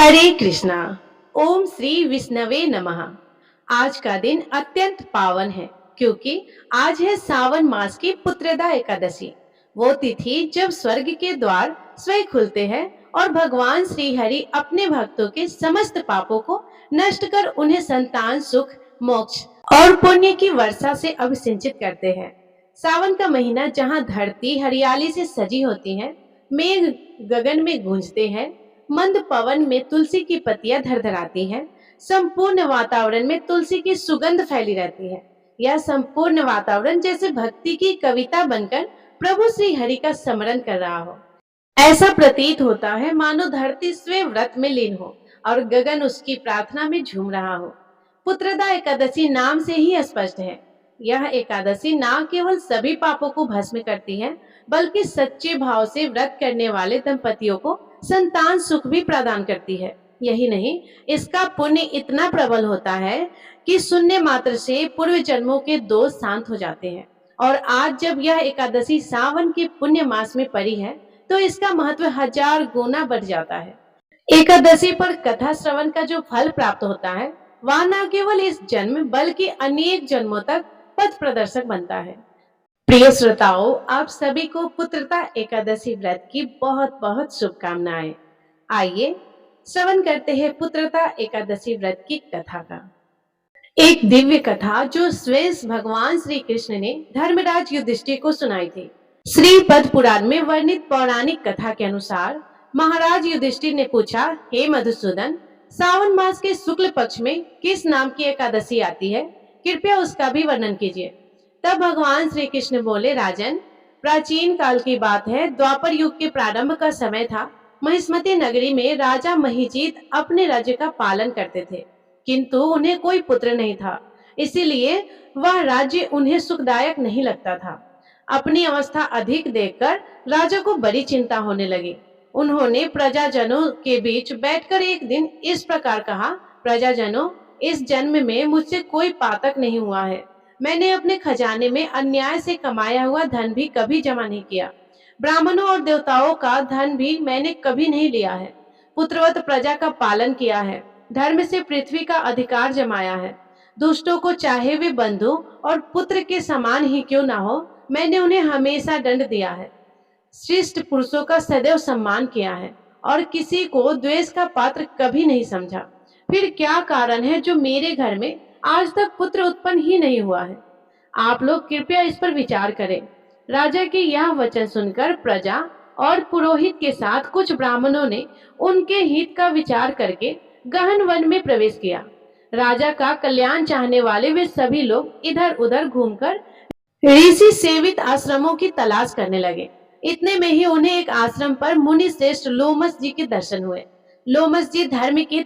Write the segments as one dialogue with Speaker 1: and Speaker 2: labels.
Speaker 1: हरे कृष्णा। ओम श्री विष्णवे नमः। आज का दिन अत्यंत पावन है क्योंकि आज है सावन मास की पुत्रदा एकादशी। वो तिथि जब स्वर्ग के द्वार स्वयं खुलते हैं और भगवान श्री हरि अपने भक्तों के समस्त पापों को नष्ट कर उन्हें संतान सुख, मोक्ष और पुण्य की वर्षा से अभिसिंचित करते हैं। सावन का महीना जहाँ धरती हरियाली से सजी होती है, मेघ गगन में गूंजते हैं, मंद पवन में तुलसी की पत्तियां धड़धड़ाती हैं, संपूर्ण वातावरण में तुलसी की सुगंध फैली रहती है। यह संपूर्ण वातावरण जैसे भक्ति की कविता बनकर प्रभु श्री हरि का स्मरण कर रहा हो। ऐसा प्रतीत होता है मानो धरती स्वयं व्रत में लीन हो और गगन उसकी प्रार्थना में झूम रहा हो। पुत्रदा एकादशी नाम से ही स्पष्ट है। यह एकादशी न केवल सभी पापों को भस्म करती है, बल्कि सच्चे भाव से व्रत करने वाले दंपतियों को संतान सुख भी प्रदान करती है। यही नहीं, इसका पुण्य इतना प्रबल होता है कि सुनने मात्र से पूर्व जन्मों के दोष शांत हो जाते हैं। और आज जब यह एकादशी सावन के पुण्य मास में पड़ी है, तो इसका महत्व 1000 गुना बढ़ जाता है। एकादशी पर कथा श्रवण का जो फल प्राप्त होता है, वह न केवल इस जन्म बल्कि अनेक जन्मों तक पथ प्रदर्शक बनता है। प्रिय श्रोताओं, आप सभी को पुत्रदा एकादशी व्रत की बहुत बहुत शुभकामनाएं। आइए श्रवण करते हैं पुत्रदा एकादशी व्रत की कथा का। एक दिव्य कथा जो स्वयं भगवान श्री कृष्ण ने धर्मराज युधिष्ठिर को सुनाई थी। श्री पद्म पुराण में वर्णित पौराणिक कथा के अनुसार महाराज युधिष्ठिर ने पूछा, हे मधुसूदन, सावन मास के शुक्ल पक्ष में किस नाम की एकादशी आती है? कृपया उसका भी वर्णन कीजिए। तब भगवान श्री कृष्ण बोले, राजन, प्राचीन काल की बात है, द्वापर युग के प्रारंभ का समय था। महिष्मती नगरी में राजा महिजीत अपने राज्य का पालन करते थे, किंतु उन्हें कोई पुत्र नहीं था। इसीलिए वह राज्य उन्हें सुखदायक नहीं लगता था। अपनी अवस्था अधिक देखकर राजा को बड़ी चिंता होने लगी। उन्होंने प्रजाजनों के बीच बैठकर एक दिन इस प्रकार कहा, प्रजाजनों, इस जन्म में मुझसे कोई पातक नहीं हुआ है। मैंने अपने खजाने में अन्याय से कमाया हुआ धन भी कभी जमा नहीं किया। ब्राह्मणों और देवताओं का धन भी मैंने कभी नहीं लिया है। पुत्रवत प्रजा का पालन किया है, धर्म से पृथ्वी का अधिकार जमाया है। दुष्टों को चाहे वे बंधु और पुत्र के समान ही क्यों ना हो, मैंने उन्हें हमेशा दंड दिया है। श्रेष्ठ पुरुषों का सदैव सम्मान किया है और किसी को द्वेष का पात्र कभी नहीं समझा। फिर क्या कारण है जो मेरे घर में आज तक पुत्र उत्पन्न ही नहीं हुआ है? आप लोग कृपया इस पर विचार करें। राजा के यह वचन सुनकर प्रजा और पुरोहित के साथ कुछ ब्राह्मणों ने उनके हित का विचार करके गहन वन में प्रवेश किया। राजा का कल्याण चाहने वाले वे सभी लोग इधर उधर घूमकर ऋषि सेवित आश्रमों की तलाश करने लगे। इतने में ही उन्हें एक आश्रम पर मुनि श्रेष्ठ लोमस जी के दर्शन हुए। लोमस जी धर्म के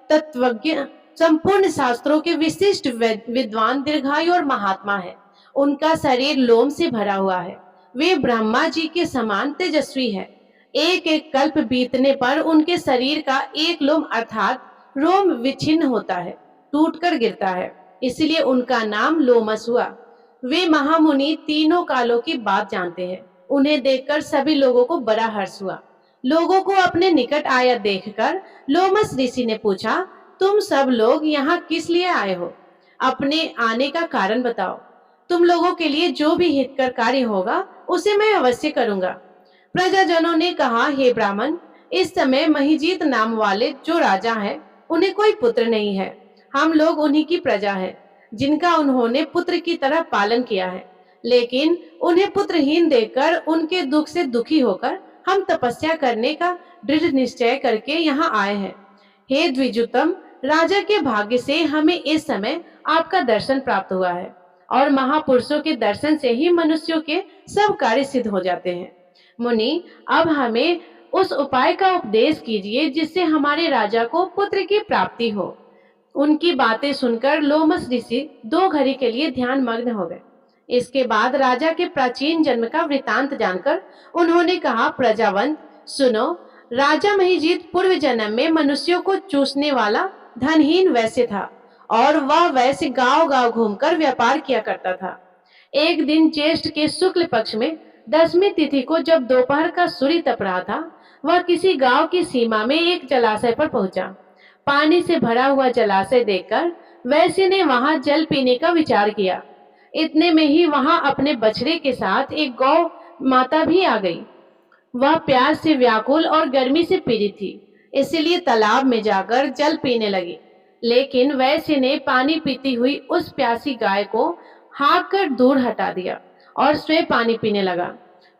Speaker 1: तत्वज्ञ, संपूर्ण शास्त्रों के विशिष्ट विद्वान, दीर्घायु और महात्मा है। उनका शरीर लोम से भरा हुआ है। वे ब्रह्मा जी के समान तेजस्वी है। एक एक कल्प बीतने पर उनके शरीर का एक लोम अर्थात रोम विच्छिन्न होता है, टूटकर गिरता है। इसलिए उनका नाम लोमस हुआ। वे महामुनि तीनों कालों की बात जानते हैं। उन्हें देखकर सभी लोगों को बड़ा हर्ष हुआ। लोगों को अपने निकट आया देखकर लोमस ऋषि ने पूछा, तुम सब लोग यहाँ किस लिए आए हो? अपने आने का कारण बताओ। तुम लोगों के लिए जो भी हितकर कार्य होगा उसे मैं अवश्य करूंगा। प्रजाजनों ने कहा, हे ब्राह्मण, इस समय महिजीत नाम वाले जो राजा हैं, उन्हें कोई पुत्र नहीं है। हम लोग उन्हीं की प्रजा है, जिनका उन्होंने पुत्र की तरह पालन किया है। लेकिन उन्हें पुत्रहीन देखकर उनके दुख से दुखी होकर हम तपस्या करने का दृढ़ निश्चय करके यहाँ आए हैं। हे द्विजुतम, राजा के भाग्य से हमें इस समय आपका दर्शन प्राप्त हुआ है और महापुरुषों के दर्शन से ही मनुष्यों के सब कार्य सिद्ध हो जाते हैं। मुनि, अब हमें उस उपाय का उपदेश कीजिए जिससे हमारे राजा को पुत्र की प्राप्ति हो। उनकी बातें सुनकर लोमस ऋषि 2 घड़ी के लिए ध्यान मग्न हो गए। इसके बाद राजा के प्राचीन जन्म का वृतांत जानकर उन्होंने कहा, प्रजावंत सुनो, राजा महिजीत पूर्व जन्म में मनुष्यों को चूसने वाला धनहीन वैश्य था और वह वैश्य गांव गांव घूमकर व्यापार किया करता था। एक दिन ज्येष्ठ के शुक्ल पक्ष में 10वीं तिथि को जब दोपहर का सूर्य तप रहा था, वह किसी गांव की सीमा में एक जलाशय पर पहुंचा। पानी से भरा हुआ जलाशय देखकर वैश्य ने वहां जल पीने का विचार किया। इतने में ही वहां अपने बछड़े के साथ एक गौ माता भी आ गई। वह प्यास से व्याकुल और गर्मी से पीड़ित थी, इसलिए तालाब में जाकर जल पीने लगी। लेकिन वैश्य ने पानी पीती हुई उस प्यासी गाय को हाँक कर दूर हटा दिया और स्वयं पानी पीने लगा।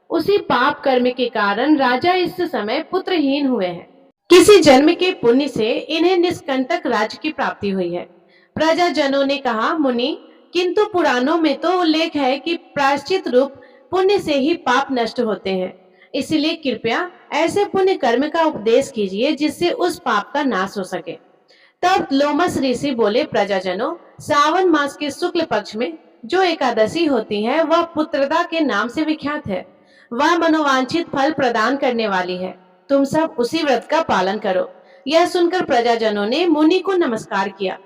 Speaker 1: उसी पाप कर्म के कारण राजा इस समय पुत्रहीन हुए हैं। किसी जन्म के पुण्य से इन्हें निष्कंटक राज्य की प्राप्ति हुई है। प्रजाजनों ने कहा, मुनि, किंतु पुराणों में तो उल्लेख है कि प्रायश्चित रूप पुण्य से ही पाप नष्ट होते हैं। इसलिए कृपया ऐसे पुण्य कर्म का उपदेश कीजिए जिससे उस पाप का नाश हो सके। तब लोमस ऋषि बोले, प्रजाजनों, सावन मास के शुक्ल पक्ष में जो एकादशी होती है वह पुत्रदा के नाम से विख्यात है। वह मनोवांछित फल प्रदान करने वाली है। तुम सब उसी व्रत का पालन करो। यह सुनकर प्रजाजनों ने मुनि को नमस्कार किया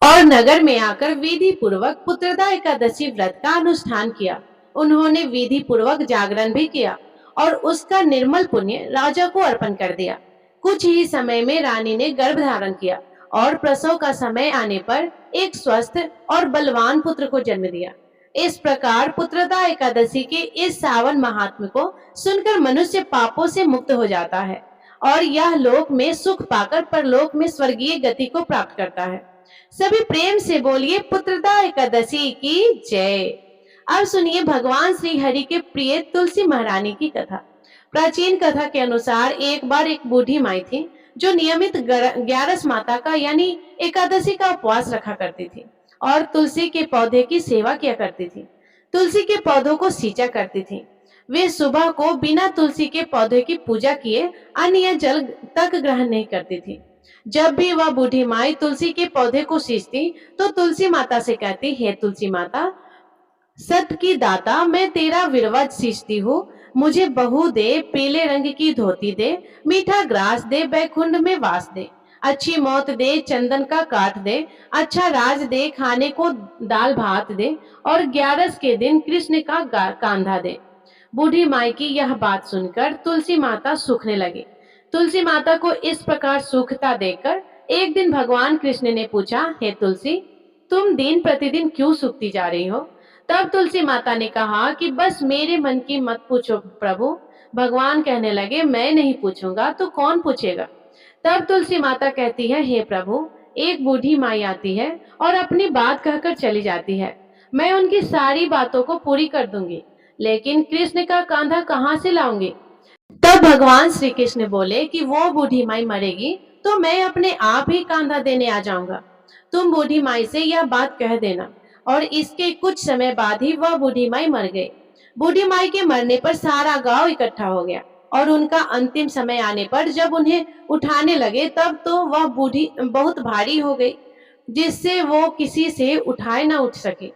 Speaker 1: और नगर में आकर विधि पूर्वक पुत्रदा एकादशी व्रत का अनुष्ठान किया। उन्होंने विधि पूर्वक जागरण भी किया और उसका निर्मल पुण्य राजा को अर्पण कर दिया। कुछ ही समय में रानी ने गर्भ धारण किया और प्रसव का समय आने पर एक स्वस्थ और बलवान पुत्र को जन्म दिया। इस प्रकार पुत्रदा एकादशी के इस सावन महात्म्य को सुनकर मनुष्य पापों से मुक्त हो जाता है और यह लोक में सुख पाकर परलोक में स्वर्गीय गति को प्राप्त करता है। सभी प्रेम से बोलिए, पुत्रदा एकादशी की जय। अब सुनिए भगवान श्री हरि के प्रिय तुलसी महारानी की कथा। प्राचीन कथा के अनुसार एक बार एक बूढ़ी माई थी जो नियमित ग्यारस माता का यानी एकादशी का उपवास रखा करती थी और तुलसी के पौधे की सेवा किया करती थी। तुलसी के पौधों को सींचा करती थी। वे सुबह को बिना तुलसी के पौधे की पूजा किए अन्य जल तक ग्रहण नहीं करती थी। जब भी वह बूढ़ी माई तुलसी के पौधे को सींचती तो तुलसी माता से कहती, हे तुलसी माता, सत की दाता, मैं तेरा विरवत सींचती हूँ। मुझे बहू दे, पीले रंग की धोती दे, मीठा ग्रास दे, बैकुंठ में वास दे, अच्छी मौत दे, चंदन का काठ दे, अच्छा राज दे, खाने को दाल भात दे और ग्यारस के दिन कृष्ण का कांधा दे। बूढ़ी माई की यह बात सुनकर तुलसी माता सूखने लगी। तुलसी माता को इस प्रकार सूखता देखकर एक दिन भगवान कृष्ण ने पूछा, हे तुलसी, तुम दिन प्रतिदिन क्यों सूखती जा रही हो? तब तुलसी माता ने कहा कि बस मेरे मन की मत पूछो प्रभु। भगवान कहने लगे, मैं नहीं पूछूंगा तो कौन पूछेगा? तब तुलसी माता कहती है, हे प्रभु, एक बूढ़ी माई आती है और अपनी बात कहकर चली जाती है। मैं उनकी सारी बातों को पूरी कर दूंगी, लेकिन कृष्ण का कांधा कहाँ से लाऊंगी? तब भगवान श्री कृष्ण बोले कि वो बूढ़ी माई मरेगी तो मैं अपने आप ही कांधा देने आ जाऊंगा। तुम बूढ़ी माई से यह बात कह देना। और इसके कुछ समय बाद ही वह बूढ़ी माई मर गई। बूढ़ी माई के मरने पर सारा गांव इकट्ठा हो गया और उनका अंतिम समय आने पर जब उन्हें उठाने लगे तब तो वह बूढ़ी बहुत भारी हो गई, जिससे वो किसी से उठाए न उठ सके।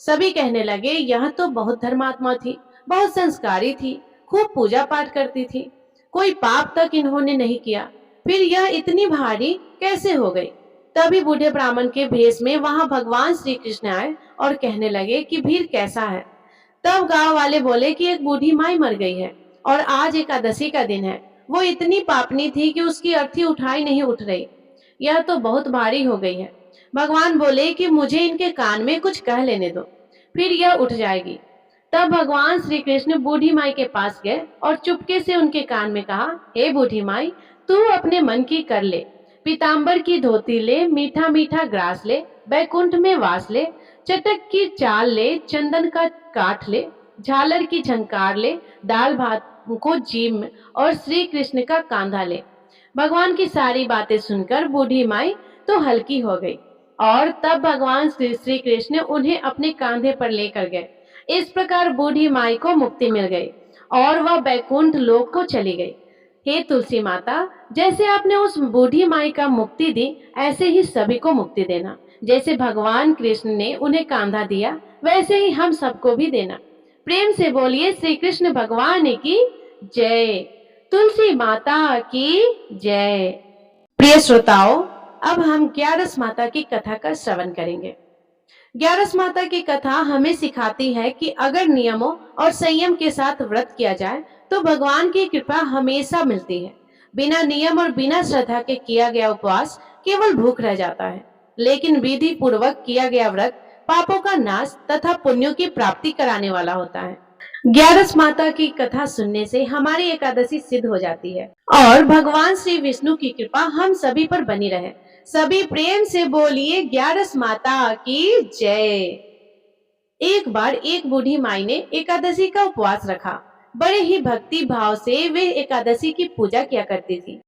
Speaker 1: सभी कहने लगे, यह तो बहुत धर्मात्मा थी, बहुत संस्कारी थी, खूब पूजा पाठ करती थी, कोई पाप तक इन्होंने नहीं किया, फिर यह इतनी भारी कैसे हो गई? तभी बूढ़े ब्राह्मण के भेष में वहां भगवान श्री कृष्ण आए और कहने लगे कि भीड़ कैसा है? तब गांव वाले बोले कि एक बूढ़ी माई मर गई है और आज एकादशी का दिन है। वो इतनी पापनी थी कि उसकी अर्थी उठाई नहीं उठ रही, यह तो बहुत भारी हो गई है। भगवान बोले कि मुझे इनके कान में कुछ कह लेने दो, फिर यह उठ जाएगी। तब भगवान श्री कृष्ण बूढ़ी माई के पास गए और चुपके से उनके कान में कहा, हे बूढ़ी माई, तू अपने मन की कर ले, पीतांबर की धोती ले, मीठा मीठा ग्रास ले, बैकुंठ में वास ले, चटक की चाल ले, चंदन का काठ ले, झालर की झंकार ले, दाल भात को जीम और श्री कृष्ण का कांधा ले। भगवान की सारी बातें सुनकर बूढ़ी माई तो हल्की हो गई और तब भगवान श्री कृष्ण उन्हें अपने कांधे पर लेकर गए। इस प्रकार बूढ़ी माई को मुक्ति मिल गई और वह बैकुंठ लोक को चली गई। हे तुलसी माता, जैसे आपने उस बूढ़ी माई का मुक्ति दी, ऐसे ही सभी को मुक्ति देना। जैसे भगवान कृष्ण ने उन्हें कांधा दिया, वैसे ही हम सबको भी देना। प्रेम से बोलिए, श्री कृष्ण भगवान की जय, तुलसी माता की जय। प्रिय श्रोताओं, अब हम ग्यारस माता की कथा का श्रवण करेंगे। ग्यारस माता की कथा हमें सिखाती है कि अगर नियमों और संयम के साथ व्रत किया जाए तो भगवान की कृपा हमेशा मिलती है। बिना नियम और बिना श्रद्धा के किया गया उपवास केवल भूख रह जाता है, लेकिन विधि पूर्वक किया गया व्रत पापों का नाश तथा पुण्यों की प्राप्ति कराने वाला होता है। ग्यारस माता की कथा सुनने से हमारी एकादशी सिद्ध हो जाती है और भगवान श्री विष्णु की कृपा हम सभी पर बनी रहे। सभी प्रेम से बोलिए ग्यारस माता की जय। एक बार एक बूढ़ी माई ने एकादशी का उपवास रखा। बड़े ही भक्ति भाव से वे एकादशी की पूजा किया करती थी।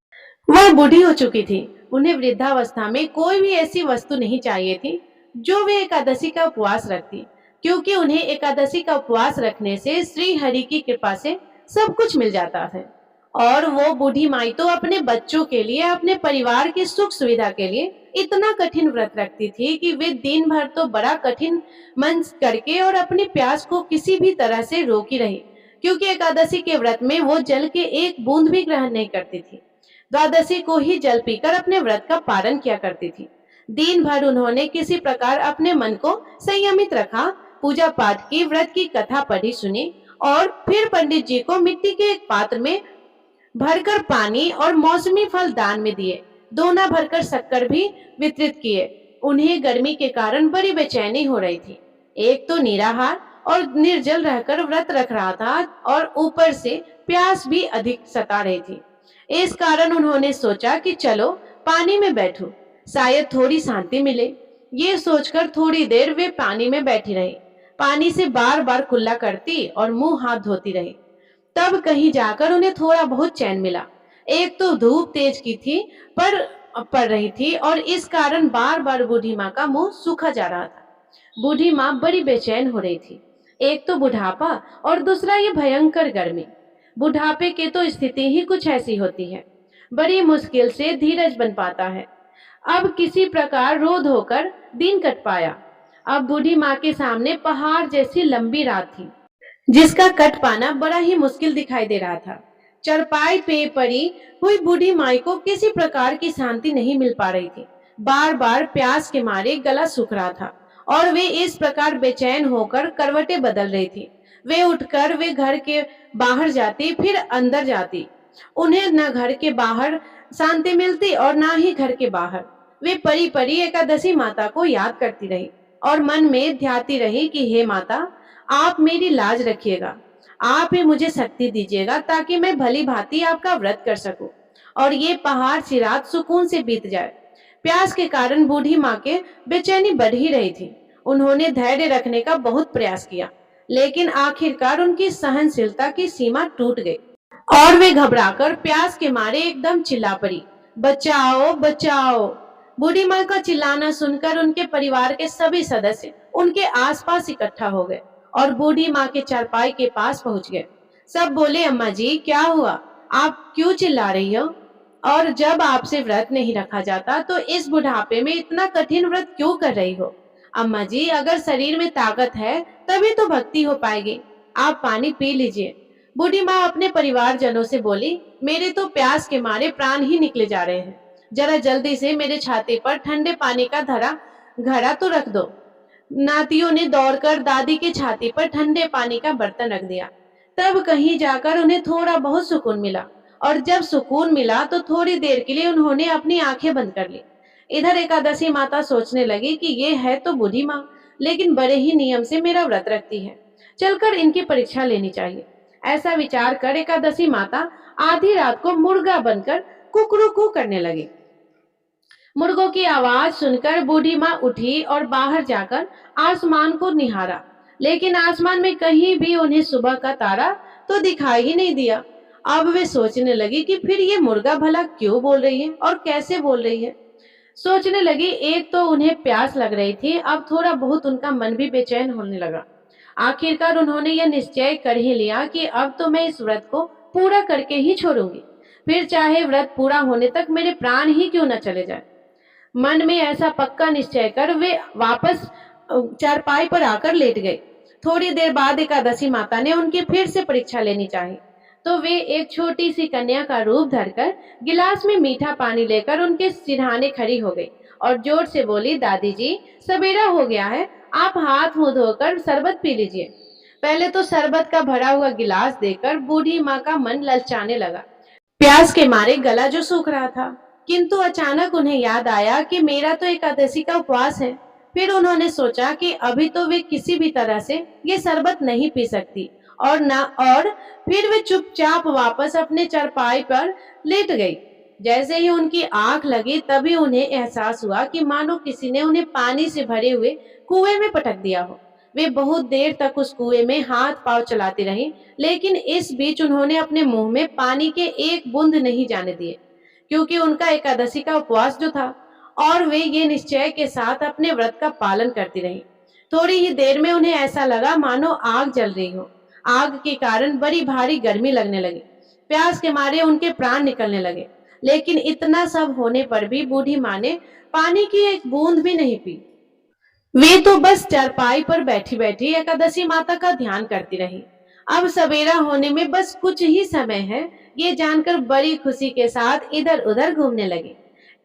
Speaker 1: वह बूढ़ी हो चुकी थी। उन्हें वृद्धावस्था में कोई भी ऐसी वस्तु नहीं चाहिए थी जो वे एकादशी का उपवास रखती, क्योंकि उन्हें एकादशी का उपवास रखने से श्री हरि की कृपा से सब कुछ मिल जाता है। और वो बूढ़ी माई तो अपने बच्चों के लिए, अपने परिवार की सुख सुविधा के लिए इतना कठिन व्रत रखती थी कि वे दिन भर तो बड़ा कठिन मन करके और अपनी प्यास को किसी भी तरह से रोकी रही, क्योंकि एकादशी के व्रत में वो जल के एक बूंद भी ग्रहण नहीं करती थी। द्वादशी को ही जल पीकर अपने व्रत का पालन किया करती थी। दिन भर उन्होंने किसी प्रकार अपने मन को संयमित रखा, पूजा पाठ की, व्रत की कथा पढ़ी सुनी और फिर पंडित जी को मिट्टी के एक पात्र में भरकर पानी और मौसमी फल दान में दिए। दोना भरकर शक्कर भी वितरित किए। उन्हें गर्मी के कारण बड़ी बेचैनी हो रही थी। एक तो निराहार और निर्जल रहकर व्रत रख रहा था और ऊपर से प्यास भी अधिक सता रही थी। इस कारण उन्होंने सोचा कि चलो पानी में बैठूं, शायद थोड़ी शांति मिले। ये सोचकर थोड़ी देर वे पानी में बैठी रही। पानी से बार बार कुल्ला करती और मुंह हाथ धोती रही। तब कहीं जाकर उन्हें थोड़ा बहुत चैन मिला। एक तो धूप तेज की थी पर पड़ रही थी और इस कारण बार बार बूढ़ी माँ का मुंह सूखा जा रहा था। बूढ़ी माँ बड़ी बेचैन हो रही थी। एक तो बुढ़ापा और दूसरा ये भयंकर गर्मी। बुढ़ापे की तो स्थिति ही कुछ ऐसी होती है, बड़ी मुश्किल से धीरज बन पाता है। अब किसी प्रकार रो धोकर दिन कट पाया। अब बूढ़ी माँ के सामने पहाड़ जैसी लंबी रात थी, जिसका कट पाना बड़ा ही मुश्किल दिखाई दे रहा था। चरपाई पे पड़ी हुई बूढ़ी माई को किसी प्रकार की शांति नहीं मिल पा रही थी। बार बार प्यास के मारे गला सूख रहा था और वे इस प्रकार बेचैन होकर करवटें बदल रही थी। वे घर के बाहर जाती, फिर अंदर जाती। उन्हें न घर के बाहर शांति मिलती और न ही घर के बाहर। वे परी परी एकादशी माता को याद करती रही और मन में ध्याती रही कि हे माता, आप मेरी लाज रखिएगा, आप ही मुझे शक्ति दीजिएगा ताकि मैं भली भांति आपका व्रत कर सकूं और ये पहाड़ सी रात सुकून से बीत जाए। प्यास के कारण बूढ़ी माँ के बेचैनी बढ़ ही रही थी। उन्होंने धैर्य रखने का बहुत प्रयास किया, लेकिन आखिरकार उनकी सहनशीलता की सीमा टूट गई और वे घबराकर प्यास के मारे एकदम चिल्ला पड़ी, बचाओ बचाओ। बूढ़ी माँ का चिल्लाना सुनकर उनके परिवार के सभी सदस्य उनके आसपास इकट्ठा हो गए और बूढ़ी माँ के चारपाई के पास पहुंच गए। सब बोले, अम्मा जी क्या हुआ, आप क्यों चिल्ला रही हो? और जब आपसे व्रत नहीं रखा जाता तो इस बुढ़ापे में इतना कठिन व्रत क्यों कर रही हो? अम्मा जी, अगर शरीर में ताकत है तभी तो भक्ति हो पाएगी। आप पानी पी लीजिए। बूढ़ी माँ अपने परिवारजनों से बोली, मेरे तो प्यास के मारे प्राण ही निकले जा रहे हैं। जरा जल्दी से मेरे छाती पर ठंडे पानी का घड़ा तो रख दो। नातियों ने दौड़कर दादी की छाती पर ठंडे पानी का बर्तन रख दिया। तब कहीं जाकर उन्हें थोड़ा बहुत सुकून मिला और जब सुकून मिला तो थोड़ी देर के लिए उन्होंने अपनी आंखें बंद कर ली। इधर एकादशी माता सोचने लगी कि ये है तो बूढ़ी माँ, लेकिन बड़े ही नियम से मेरा व्रत रखती है, चलकर इनकी परीक्षा लेनी चाहिए। ऐसा विचार कर एकादशी माता आधी रात को मुर्गा बनकर कुकरू करने लगी। मुर्गों की आवाज सुनकर बूढ़ी माँ उठी और बाहर जाकर आसमान को निहारा, लेकिन आसमान में कहीं भी उन्हें सुबह का तारा तो दिखाई ही नहीं दिया। अब वे सोचने लगी कि फिर ये मुर्गा भला क्यों बोल रही है और कैसे बोल रही है। सोचने लगी, एक तो उन्हें प्यास लग रही थी, अब थोड़ा बहुत उनका मन भी बेचैन होने लगा। आखिरकार उन्होंने यह निश्चय कर ही लिया कि अब तो मैं इस व्रत को पूरा करके ही छोड़ूंगी, फिर चाहे व्रत पूरा होने तक मेरे प्राण ही क्यों न चले जाए। मन में ऐसा पक्का निश्चय कर वे वापस चारपाई पर आकर लेट गए। थोड़ी देर बाद एकादशी माता ने उनकी फिर से परीक्षा लेनी चाहिए, तो वे एक छोटी सी कन्या का रूप धरकर गिलास में मीठा पानी लेकर उनके सिरहाने खड़ी हो गई और जोर से बोली, दादी जी सवेरा हो गया है, आप हाथ मुंह धोकर शरबत पी लीजिए। पहले तो शरबत का भरा हुआ गिलास देकर बूढ़ी माँ का मन ललचाने लगा। प्यास के मारे गला जो सूख रहा था, किंतु अचानक उन्हें याद आया कि मेरा तो एकादशी का उपवास है। फिर उन्होंने सोचा कि अभी तो वे किसी भी तरह से ये शरबत नहीं पी सकती और फिर वे चुपचाप वापस अपने चारपाई पर लेट गई। जैसे ही उनकी आंख लगी तभी उन्हें एहसास हुआ कि मानो किसी ने उन्हें पानी से भरे हुए कुएं में पटक दिया हो। वे बहुत देर तक उस कुएं में हाथ पांव चलाती रहीं, लेकिन इस बीच उन्होंने अपने मुंह में पानी के एक बूंद नहीं जाने दिए, क्योंकि उनका एकादशी का उपवास जो था, और वे ये निश्चय के साथ अपने व्रत का पालन करती रहीं। थोड़ी ही देर में उन्हें ऐसा लगा मानो आग जल रही हो। आग के कारण बड़ी भारी गर्मी लगने लगी। प्यास के मारे उनके प्राण निकलने लगे, लेकिन इतना सब होने पर भी बूढ़ी माँ ने पानी की एक बूंद भी नहीं पी। वे तो बस चारपाई पर बैठी बैठी एकादशी माता का ध्यान करती रही। अब सवेरा होने में बस कुछ ही समय है, ये जानकर बड़ी खुशी के साथ इधर उधर घूमने लगी।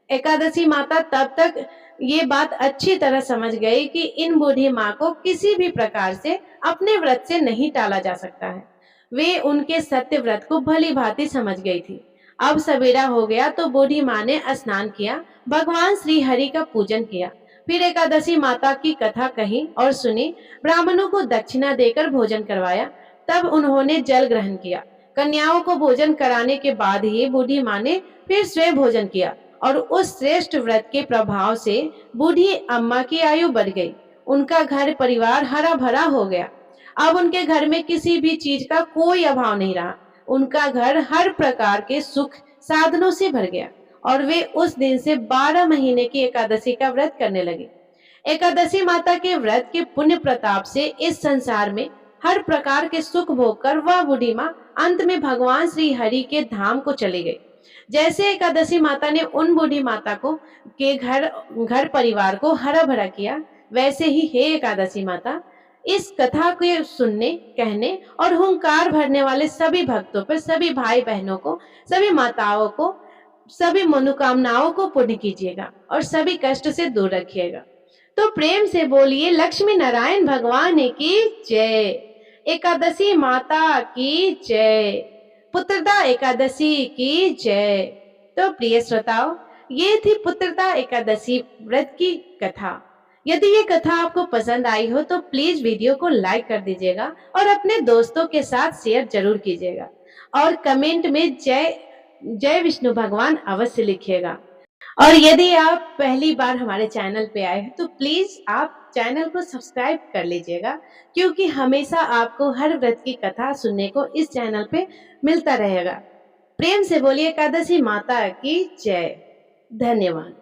Speaker 1: एकादशी माता तब तक ये बात अच्छी तरह समझ गई कि इन बूढ़ी माँ को किसी भी प्रकार से अपने व्रत से नहीं टाला जा सकता है। वे उनके सत्य व्रत को भली भांति समझ गई थी। अब सवेरा हो गया तो बूढ़ी माँ ने स्नान किया, भगवान श्री हरि का पूजन किया, फिर एकादशी माता की कथा कही और सुनी, ब्राह्मणों को दक्षिणा देकर भोजन करवाया। तब उन्होंने जल ग्रहण किया। कन्याओं को भोजन कराने के बाद ही बूढ़ी माँ ने फिर स्वयं भोजन किया और उस श्रेष्ठ व्रत के प्रभाव से बूढ़ी अम्मा की आयु बढ़ गई। उनका घर परिवार हरा भरा हो गया। अब उनके घर में किसी भी चीज का कोई अभाव नहीं रहा। उनका घर हर प्रकार के सुख साधनों से भर गया और वे उस दिन से 12 महीने की एकादशी का व्रत करने लगे। एकादशी माता के व्रत के पुण्य प्रताप से इस संसार में हर प्रकार के सुख भोग कर वह बूढ़ी माँ अंत में भगवान श्री हरि के धाम को चली गई। जैसे एकादशी माता ने उन बूढ़ी माता को के घर परिवार को हरा भरा किया, वैसे ही हे एकादशी माता, इस कथा के सुनने, कहने और हुंकार भरने वाले सभी भक्तों पर, सभी भाई बहनों को, सभी माताओं को, सभी मनोकामनाओं को पूर्ण कीजिएगा और सभी कष्ट से दूर रखिएगा। तो प्रेम से बोलिए लक्ष्मी नारायण भगवान की जय, एकादशी माता की जय, पुत्रदा एकादशी की जय। तो प्रिय श्रोताओ, ये थी पुत्रदा एकादशी व्रत की कथा। यदि ये कथा आपको पसंद आई हो तो प्लीज वीडियो को लाइक कर दीजिएगा और अपने दोस्तों के साथ शेयर जरूर कीजिएगा और कमेंट में जय जय विष्णु भगवान अवश्य लिखिएगा। और यदि आप पहली बार हमारे चैनल पे आए हैं तो प्लीज आप चैनल को सब्सक्राइब कर लीजिएगा, क्योंकि हमेशा आपको हर व्रत की कथा सुनने को इस चैनल पे मिलता रहेगा। प्रेम से बोलिए एकादशी माता की जय। धन्यवाद।